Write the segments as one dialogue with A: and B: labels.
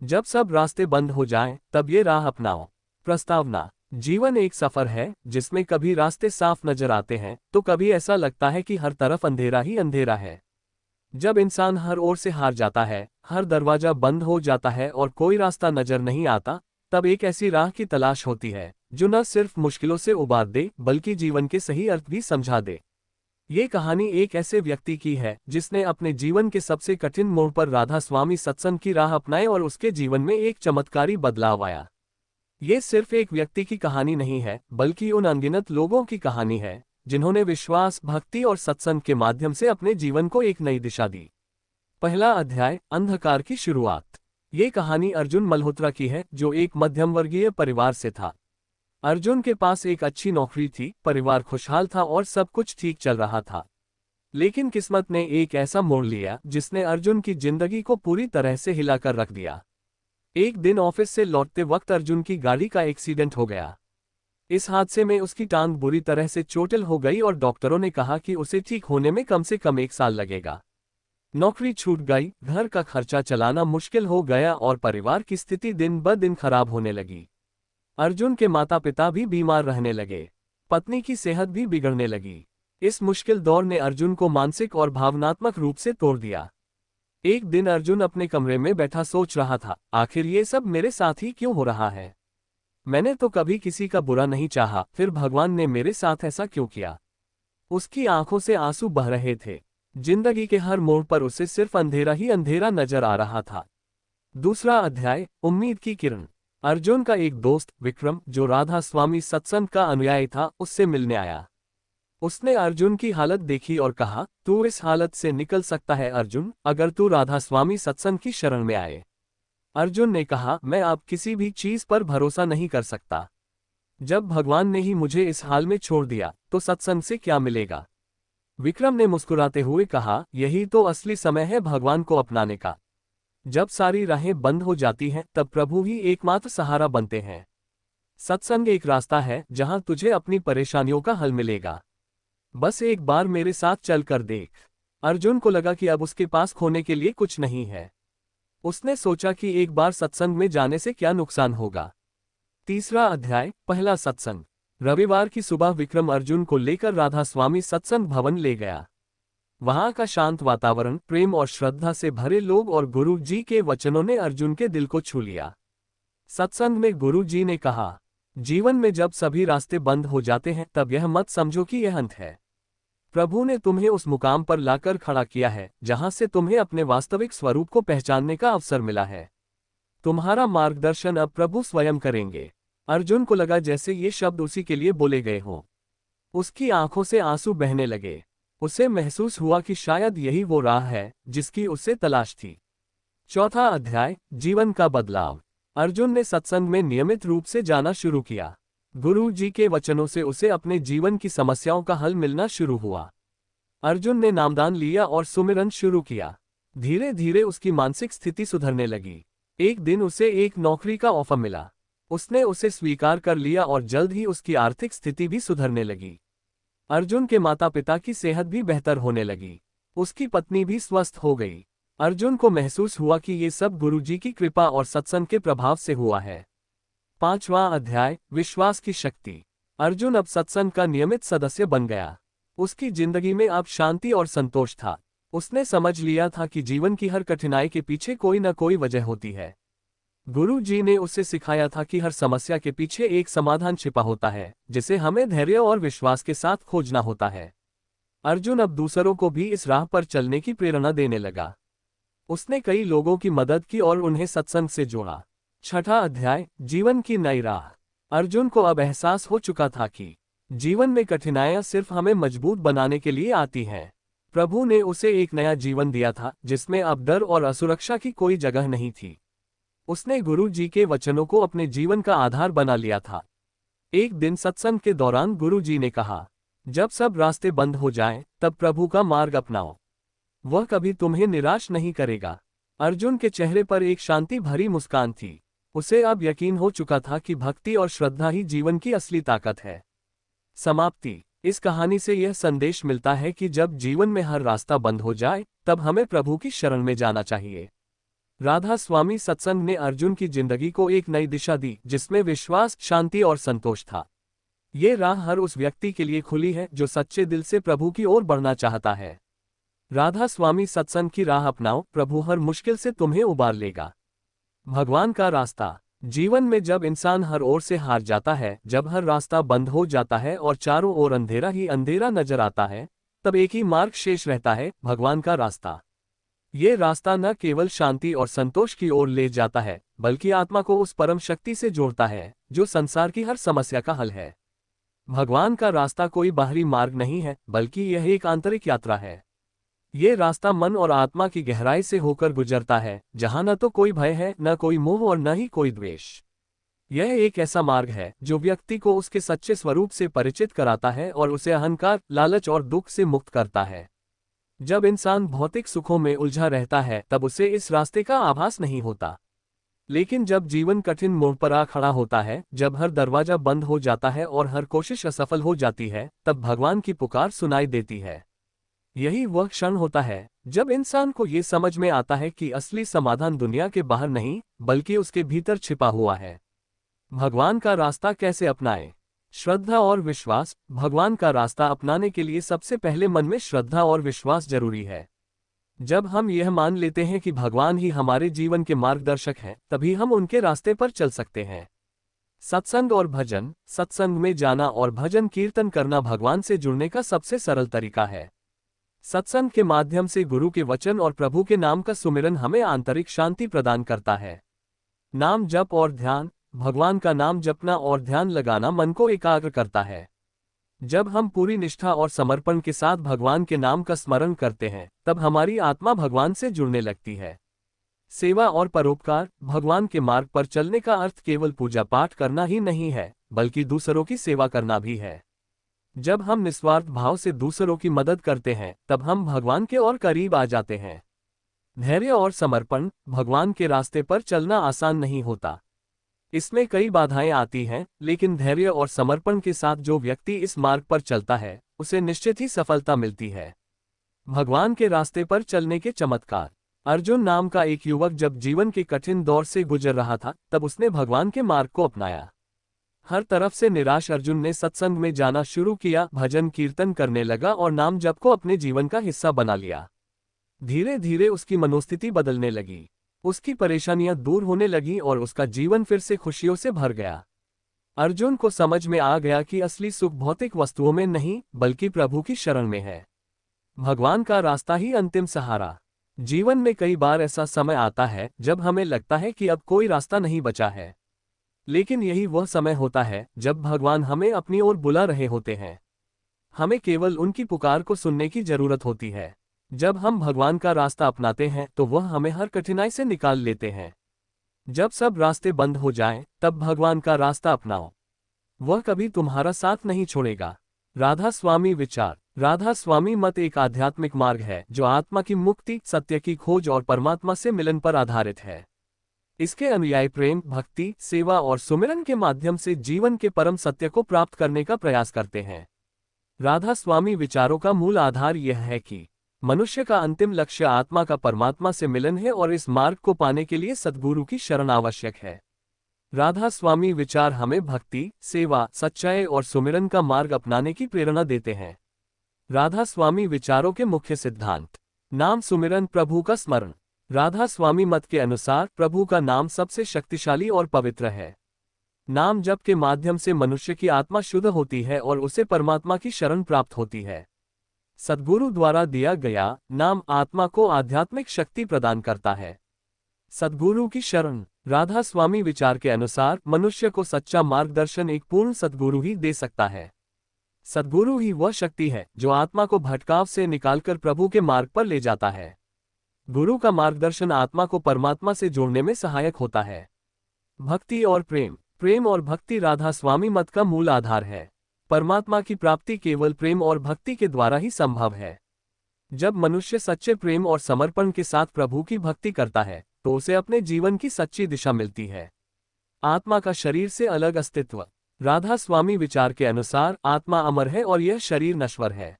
A: जब सब रास्ते बंद हो जाएं, तब ये राह अपनाओ। प्रस्तावना। जीवन एक सफर है जिसमें कभी रास्ते साफ नजर आते हैं तो कभी ऐसा लगता है कि हर तरफ अंधेरा ही अंधेरा है। जब इंसान हर ओर से हार जाता है, हर दरवाजा बंद हो जाता है और कोई रास्ता नजर नहीं आता, तब एक ऐसी राह की तलाश होती है जो न सिर्फ मुश्किलों से उबार दे बल्कि जीवन के सही अर्थ भी समझा दे। ये कहानी एक ऐसे व्यक्ति की है जिसने अपने जीवन के सबसे कठिन मोड़ पर राधा स्वामी सत्संग की राह अपनाई और उसके जीवन में एक चमत्कारी बदलाव आया। ये सिर्फ एक व्यक्ति की कहानी नहीं है बल्कि उन अनगिनत लोगों की कहानी है जिन्होंने विश्वास, भक्ति और सत्संग के माध्यम से अपने जीवन को एक नई दिशा दी। पहला अध्याय, अंधकार की शुरुआत। ये कहानी अर्जुन मल्होत्रा की है जो एक मध्यम वर्गीय परिवार से था। अर्जुन के पास एक अच्छी नौकरी थी, परिवार खुशहाल था और सब कुछ ठीक चल रहा था। लेकिन किस्मत ने एक ऐसा मोड़ लिया जिसने अर्जुन की जिंदगी को पूरी तरह से हिलाकर रख दिया। एक दिन ऑफिस से लौटते वक्त अर्जुन की गाड़ी का एक्सीडेंट हो गया। इस हादसे में उसकी टांग बुरी तरह से चोटिल हो गई और डॉक्टरों ने कहा कि उसे ठीक होने में कम से कम 1 साल लगेगा। नौकरी छूट गई, घर का खर्चा चलाना मुश्किल हो गया और परिवार की स्थिति दिन ब दिन खराब होने लगी। अर्जुन के माता पिता भी बीमार रहने लगे, पत्नी की सेहत भी बिगड़ने लगी। इस मुश्किल दौर ने अर्जुन को मानसिक और भावनात्मक रूप से तोड़ दिया। एक दिन अर्जुन अपने कमरे में बैठा सोच रहा था, आखिर ये सब मेरे साथ ही क्यों हो रहा है? मैंने तो कभी किसी का बुरा नहीं चाहा, फिर भगवान ने मेरे साथ ऐसा क्यों किया? उसकी आंखों से आंसू बह रहे थे। जिंदगी के हर मोड़ पर उसे सिर्फ अंधेरा ही अंधेरा नजर आ रहा था। दूसरा अध्याय, उम्मीद की किरण। अर्जुन का एक दोस्त विक्रम, जो राधा स्वामी सत्संग का अनुयायी था, उससे मिलने आया। उसने अर्जुन की हालत देखी और कहा, तू इस हालत से निकल सकता है अर्जुन, अगर तू राधा स्वामी सत्संग की शरण में आए। अर्जुन ने कहा, मैं अब किसी भी चीज पर भरोसा नहीं कर सकता। जब भगवान ने ही मुझे इस हाल में छोड़ दिया तो सत्संग से क्या मिलेगा? विक्रम ने मुस्कुराते हुए कहा, यही तो असली समय है भगवान को अपनाने का। जब सारी राहें बंद हो जाती हैं तब प्रभु ही एकमात्र सहारा बनते हैं। सत्संग एक रास्ता है जहां तुझे अपनी परेशानियों का हल मिलेगा। बस एक बार मेरे साथ चल कर देख। अर्जुन को लगा कि अब उसके पास खोने के लिए कुछ नहीं है। उसने सोचा कि एक बार सत्संग में जाने से क्या नुकसान होगा। तीसरा अध्याय, पहला सत्संग। रविवार की सुबह विक्रम अर्जुन को लेकर राधा स्वामी सत्संग भवन ले गया। वहां का शांत वातावरण, प्रेम और श्रद्धा से भरे लोग और गुरु जी के वचनों ने अर्जुन के दिल को छू लिया। सत्संग में गुरु जी ने कहा, जीवन में जब सभी रास्ते बंद हो जाते हैं तब यह मत समझो कि यह अंत है। प्रभु ने तुम्हें उस मुकाम पर लाकर खड़ा किया है जहां से तुम्हें अपने वास्तविक स्वरूप को पहचानने का अवसर मिला है। तुम्हारा मार्गदर्शन अब प्रभु स्वयं करेंगे। अर्जुन को लगा जैसे ये शब्द उसी के लिए बोले गए हों। उसकी आंखों से आंसू बहने लगे। उसे महसूस हुआ कि शायद यही वो राह है जिसकी उसे तलाश थी। चौथा अध्याय, जीवन का बदलाव। अर्जुन ने सत्संग में नियमित रूप से जाना शुरू किया। गुरु जी के वचनों से उसे अपने जीवन की समस्याओं का हल मिलना शुरू हुआ। अर्जुन ने नामदान लिया और सुमिरन शुरू किया। धीरे धीरे उसकी मानसिक स्थिति सुधरने लगी। एक दिन उसे एक नौकरी का ऑफर मिला। उसने उसे स्वीकार कर लिया और जल्द ही उसकी आर्थिक स्थिति भी सुधरने लगी। अर्जुन के माता पिता की सेहत भी बेहतर होने लगी। उसकी पत्नी भी स्वस्थ हो गई। अर्जुन को महसूस हुआ कि ये सब गुरुजी की कृपा और सत्संग के प्रभाव से हुआ है। पांचवां अध्याय, विश्वास की शक्ति। अर्जुन अब सत्संग का नियमित सदस्य बन गया। उसकी जिंदगी में अब शांति और संतोष था। उसने समझ लिया था कि जीवन की हर कठिनाई के पीछे कोई न कोई वजह होती है। गुरु जी ने उसे सिखाया था कि हर समस्या के पीछे एक समाधान छिपा होता है, जिसे हमें धैर्य और विश्वास के साथ खोजना होता है। अर्जुन अब दूसरों को भी इस राह पर चलने की प्रेरणा देने लगा। उसने कई लोगों की मदद की और उन्हें सत्संग से जोड़ा। छठा अध्याय, जीवन की नई राह। अर्जुन को अब एहसास हो चुका था कि जीवन में कठिनाइयां सिर्फ हमें मजबूत बनाने के लिए आती हैं। प्रभु ने उसे एक नया जीवन दिया था जिसमें अब डर और असुरक्षा की कोई जगह नहीं थी। उसने गुरु जी के वचनों को अपने जीवन का आधार बना लिया था। एक दिन सत्संग के दौरान गुरु जी ने कहा, जब सब रास्ते बंद हो जाएं, तब प्रभु का मार्ग अपनाओ। वह कभी तुम्हें निराश नहीं करेगा। अर्जुन के चेहरे पर एक शांति भरी मुस्कान थी। उसे अब यकीन हो चुका था कि भक्ति और श्रद्धा ही जीवन की असली ताकत है। समाप्ति। इस कहानी से यह संदेश मिलता है कि जब जीवन में हर रास्ता बंद हो जाए, तब हमें प्रभु की शरण में जाना चाहिए। राधा स्वामी सत्संग ने अर्जुन की जिंदगी को एक नई दिशा दी, जिसमें विश्वास, शांति और संतोष था। ये राह हर उस व्यक्ति के लिए खुली है जो सच्चे दिल से प्रभु की ओर बढ़ना चाहता है। राधा स्वामी सत्संग की राह अपनाओ, प्रभु हर मुश्किल से तुम्हें उबार लेगा। भगवान का रास्ता। जीवन में जब इंसान हर ओर से हार जाता है, जब हर रास्ता बंद हो जाता है और चारों ओर अंधेरा ही अंधेरा नजर आता है, तब एक ही मार्ग शेष रहता है, भगवान का रास्ता। ये रास्ता न केवल शांति और संतोष की ओर ले जाता है, बल्कि आत्मा को उस परम शक्ति से जोड़ता है जो संसार की हर समस्या का हल है। भगवान का रास्ता कोई बाहरी मार्ग नहीं है, बल्कि यह एक आंतरिक यात्रा है। ये रास्ता मन और आत्मा की गहराई से होकर गुजरता है, जहां न तो कोई भय है, न कोई मोह और न ही कोई द्वेष। यह एक ऐसा मार्ग है जो व्यक्ति को उसके सच्चे स्वरूप से परिचित कराता है और उसे अहंकार, लालच और दुख से मुक्त करता है। जब इंसान भौतिक सुखों में उलझा रहता है, तब उसे इस रास्ते का आभास नहीं होता। लेकिन जब जीवन कठिन मोड़ पर आ खड़ा होता है, जब हर दरवाजा बंद हो जाता है और हर कोशिश असफल हो जाती है, तब भगवान की पुकार सुनाई देती है। यही वह क्षण होता है जब इंसान को ये समझ में आता है कि असली समाधान दुनिया के बाहर नहीं, बल्कि उसके भीतर छिपा हुआ है। भगवान का रास्ता कैसे अपनाएं? श्रद्धा और विश्वास। भगवान का रास्ता अपनाने के लिए सबसे पहले मन में श्रद्धा और विश्वास जरूरी है। जब हम यह मान लेते हैं कि भगवान ही हमारे जीवन के मार्गदर्शक हैं, तभी हम उनके रास्ते पर चल सकते हैं। सत्संग और भजन। सत्संग में जाना और भजन कीर्तन करना भगवान से जुड़ने का सबसे सरल तरीका है। सत्संग के माध्यम से गुरु के वचन और प्रभु के नाम का सुमिरन हमें आंतरिक शांति प्रदान करता है। नाम जप और ध्यान। भगवान का नाम जपना और ध्यान लगाना मन को एकाग्र करता है। जब हम पूरी निष्ठा और समर्पण के साथ भगवान के नाम का स्मरण करते हैं, तब हमारी आत्मा भगवान से जुड़ने लगती है। सेवा और परोपकार। भगवान के मार्ग पर चलने का अर्थ केवल पूजा पाठ करना ही नहीं है, बल्कि दूसरों की सेवा करना भी है। जब हम निस्वार्थ भाव से दूसरों की मदद करते हैं, तब हम भगवान के और करीब आ जाते हैं। धैर्य और समर्पण। भगवान के रास्ते पर चलना आसान नहीं होता। इसमें कई बाधाएं आती हैं, लेकिन धैर्य और समर्पण के साथ जो व्यक्ति इस मार्ग पर चलता है, उसे निश्चित ही सफलता मिलती है। भगवान के रास्ते पर चलने के चमत्कार। अर्जुन नाम का एक युवक जब जीवन के कठिन दौर से गुजर रहा था, तब उसने भगवान के मार्ग को अपनाया। हर तरफ से निराश अर्जुन ने सत्संग में जाना शुरू किया, भजन कीर्तन करने लगा और नाम जप को अपने जीवन का हिस्सा बना लिया। धीरे धीरे उसकी मनोस्थिति बदलने लगी, उसकी परेशानियां दूर होने लगी और उसका जीवन फिर से खुशियों से भर गया। अर्जुन को समझ में आ गया कि असली सुख भौतिक वस्तुओं में नहीं, बल्कि प्रभु की शरण में है। भगवान का रास्ता ही अंतिम सहारा। जीवन में कई बार ऐसा समय आता है जब हमें लगता है कि अब कोई रास्ता नहीं बचा है, लेकिन यही वह समय होता है जब भगवान हमें अपनी ओर बुला रहे होते हैं। हमें केवल उनकी पुकार को सुनने की जरूरत होती है। जब हम भगवान का रास्ता अपनाते हैं, तो वह हमें हर कठिनाई से निकाल लेते हैं। जब सब रास्ते बंद हो जाएं, तब भगवान का रास्ता अपनाओ, वह कभी तुम्हारा साथ नहीं छोड़ेगा। राधा स्वामी विचार। राधा स्वामी मत एक आध्यात्मिक मार्ग है जो आत्मा की मुक्ति, सत्य की खोज और परमात्मा से मिलन पर आधारित है। इसके अनुयायी प्रेम, भक्ति, सेवा और सुमिरन के माध्यम से जीवन के परम सत्य को प्राप्त करने का प्रयास करते हैं। राधा स्वामी विचारों का मूल आधार यह है कि मनुष्य का अंतिम लक्ष्य आत्मा का परमात्मा से मिलन है और इस मार्ग को पाने के लिए सद्गुरु की शरण आवश्यक है। राधा स्वामी विचार हमें भक्ति, सेवा, सच्चाई और सुमिरन का मार्ग अपनाने की प्रेरणा देते हैं। राधा स्वामी विचारों के मुख्य सिद्धांत। नाम सुमिरन, प्रभु का स्मरण। राधा स्वामी मत के अनुसार प्रभु का नाम सबसे शक्तिशाली और पवित्र है। नाम जप के माध्यम से मनुष्य की आत्मा शुद्ध होती है और उसे परमात्मा की शरण प्राप्त होती है। सद्गुरु द्वारा दिया गया नाम आत्मा को आध्यात्मिक शक्ति प्रदान करता है। सद्गुरु की शरण। राधा स्वामी विचार के अनुसार मनुष्य को सच्चा मार्गदर्शन एक पूर्ण सद्गुरु ही दे सकता है। सद्गुरु ही वह शक्ति है जो आत्मा को भटकाव से निकालकर प्रभु के मार्ग पर ले जाता है। गुरु का मार्गदर्शन आत्मा को परमात्मा से जोड़ने में सहायक होता है। भक्ति और प्रेम। प्रेम और भक्ति राधा स्वामी मत का मूल आधार है। परमात्मा की प्राप्ति केवल प्रेम और भक्ति के द्वारा ही संभव है। जब मनुष्य सच्चे प्रेम और समर्पण के साथ प्रभु की भक्ति करता है, तो उसे अपने जीवन की सच्ची दिशा मिलती है। आत्मा का शरीर से अलग अस्तित्व। राधा स्वामी विचार के अनुसार आत्मा अमर है और यह शरीर नश्वर है।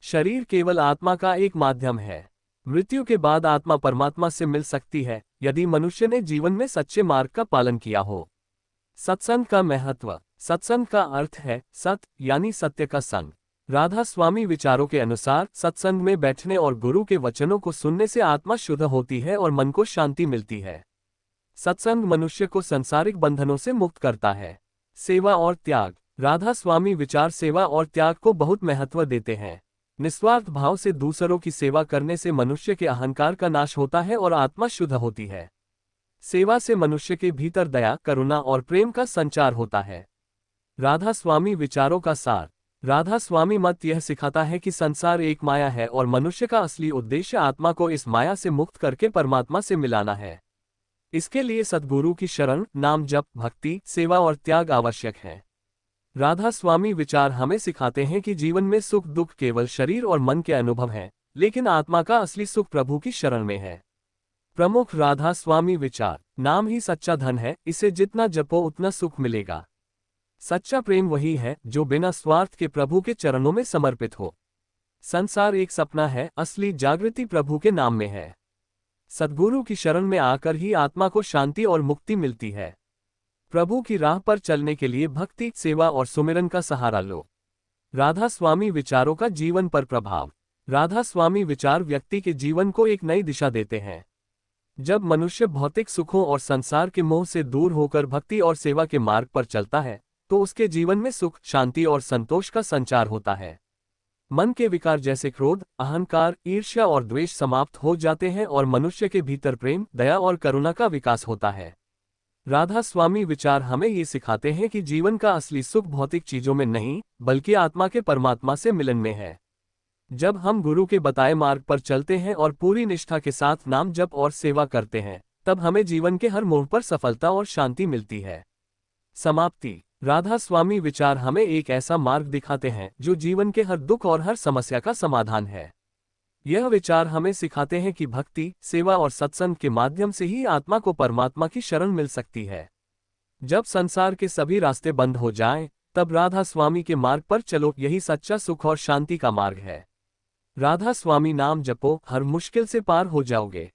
A: शरीर केवल आत्मा का एक माध्यम है। मृत्यु के बाद आत्मा परमात्मा से मिल सकती है, यदि मनुष्य ने जीवन में सच्चे मार्ग का पालन किया हो। सत्संग का महत्व। सत्संग का अर्थ है सत्य यानी सत्य का संग। राधा स्वामी विचारों के अनुसार सत्संग में बैठने और गुरु के वचनों को सुनने से आत्मा शुद्ध होती है और मन को शांति मिलती है। सत्संग मनुष्य को सांसारिक बंधनों से मुक्त करता है। सेवा और त्याग। राधा स्वामी विचार सेवा और त्याग को बहुत महत्व देते हैं। निस्वार्थ भाव से दूसरों की सेवा करने से मनुष्य के अहंकार का नाश होता है और आत्मा शुद्ध होती है। सेवा से मनुष्य के भीतर दया, करुणा और प्रेम का संचार होता है। राधा स्वामी विचारों का सार। राधा स्वामी मत यह सिखाता है कि संसार एक माया है और मनुष्य का असली उद्देश्य आत्मा को इस माया से मुक्त करके परमात्मा से मिलाना है। इसके लिए सद्गुरु की शरण, नाम जप, भक्ति, सेवा और त्याग आवश्यक है। राधा स्वामी विचार हमें सिखाते हैं कि जीवन में सुख दुख केवल शरीर और मन के अनुभव हैं, लेकिन आत्मा का असली सुख प्रभु की शरण में है। प्रमुख राधा स्वामी विचार। नाम ही सच्चा धन है, इसे जितना जपो उतना सुख मिलेगा। सच्चा प्रेम वही है जो बिना स्वार्थ के प्रभु के चरणों में समर्पित हो। संसार एक सपना है, असली जागृति प्रभु के नाम में है। सद्गुरु की शरण में आकर ही आत्मा को शांति और मुक्ति मिलती है। प्रभु की राह पर चलने के लिए भक्ति, सेवा और सुमिरन का सहारा लो। राधा स्वामी विचारों का जीवन पर प्रभाव। राधा स्वामी विचार व्यक्ति के जीवन को एक नई दिशा देते हैं। जब मनुष्य भौतिक सुखों और संसार के मोह से दूर होकर भक्ति और सेवा के मार्ग पर चलता है तो उसके जीवन में सुख, शांति और संतोष का संचार होता है। मन के विकार जैसे क्रोध, अहंकार, ईर्ष्या और द्वेष समाप्त हो जाते हैं और मनुष्य के भीतर प्रेम, दया और करुणा का विकास होता है। राधा स्वामी विचार हमें ये सिखाते हैं कि जीवन का असली सुख भौतिक चीजों में नहीं, बल्कि आत्मा के परमात्मा से मिलन में है। जब हम गुरु के बताए मार्ग पर चलते हैं और पूरी निष्ठा के साथ नाम जप और सेवा करते हैं, तब हमें जीवन के हर मोड़ पर सफलता और शांति मिलती है। समाप्ति। राधा स्वामी विचार हमें एक ऐसा मार्ग दिखाते हैं जो जीवन के हर दुख और हर समस्या का समाधान है। यह विचार हमें सिखाते हैं कि भक्ति, सेवा और सत्संग के माध्यम से ही आत्मा को परमात्मा की शरण मिल सकती है। जब संसार के सभी रास्ते बंद हो जाएं, तब राधा स्वामी के मार्ग पर चलो, यही सच्चा सुख और शांति का मार्ग है। राधा स्वामी नाम जपो, हर मुश्किल से पार हो जाओगे।